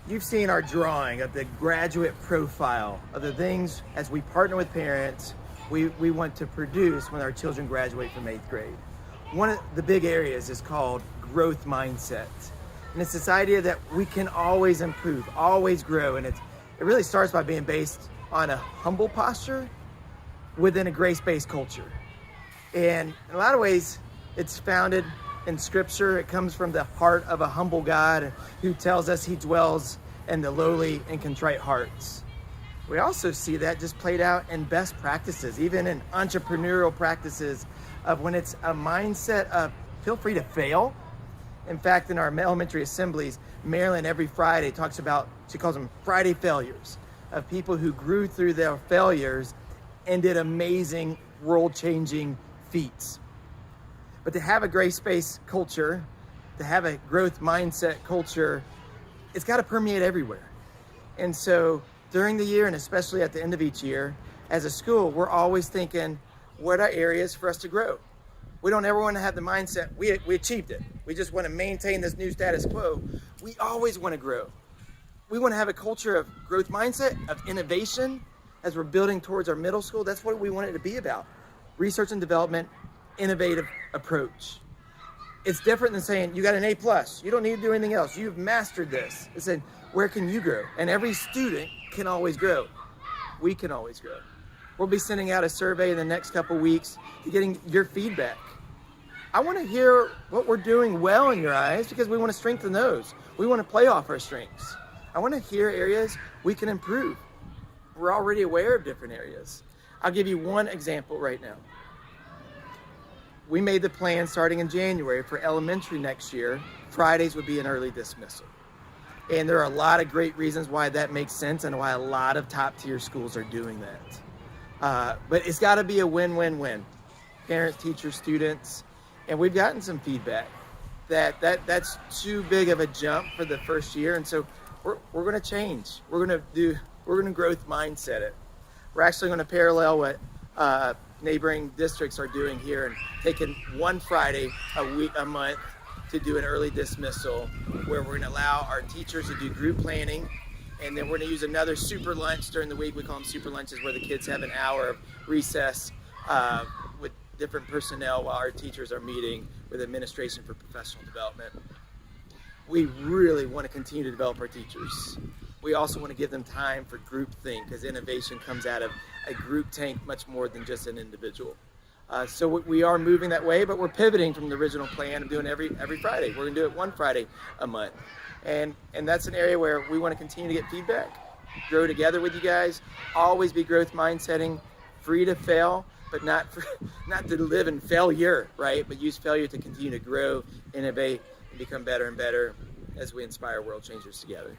You've seen our drawing of the graduate profile of the things as we partner with parents we want to produce when our children graduate from 8th grade. One of the big areas is called growth mindset. And it's this idea that we can always improve, always grow. And it really starts by being based on a humble posture within a grace-based culture. And in a lot of ways, it's founded in scripture. It comes from the heart of a humble God who tells us he dwells in the lowly and contrite hearts. We also see that just played out in best practices, even in entrepreneurial practices of when it's a mindset of feel free to fail. In fact, in our elementary assemblies, Marilyn every Friday talks about, she calls them Friday failures, of people who grew through their failures and did amazing world-changing feats. But to have a grace-based culture, to have a growth mindset culture, it's got to permeate everywhere. And so during the year, and especially at the end of each year, as a school, we're always thinking, what are areas for us to grow? We don't ever want to have the mindset, we achieved it. We just want to maintain this new status quo. We always want to grow. We want to have a culture of growth mindset, of innovation, as we're building towards our middle school. That's what we want it to be about. Research and development, innovative approach. It's different than saying, you got an A+, you don't need to do anything else, you've mastered this. It's saying, where can you grow? And every student can always grow. We can always grow. We'll be sending out a survey in the next couple weeks to getting your feedback. I want to hear what we're doing well in your eyes because we want to strengthen those. We want to play off our strengths. I want to hear areas we can improve. We're already aware of different areas. I'll give you one example right now. We made the plan starting in January for elementary next year. Fridays would be an early dismissal. And there are a lot of great reasons why that makes sense and why a lot of top tier schools are doing that. But it's got to be a win-win-win. Parents, teachers, students. And we've gotten some feedback that's too big of a jump for the first year. And so we're going to change. We're going to growth mindset it. We're actually going to parallel what neighboring districts are doing here and taking one Friday a month to do an early dismissal where we're going to allow our teachers to do group planning, and then we're going to use another super lunch during the week. We call them super lunches, where the kids have an hour of recess with different personnel while our teachers are meeting with administration for professional development. We really want to continue to develop our teachers. We also want to give them time for group think, because innovation comes out of a group think much more than just an individual. So we are moving that way, but we're pivoting from the original plan of doing every Friday. We're going to do it one Friday a month. And that's an area where we want to continue to get feedback, grow together with you guys, always be growth mindsetting, free to fail, but not to live in failure, right? But use failure to continue to grow, innovate, and become better and better as we inspire world changers together.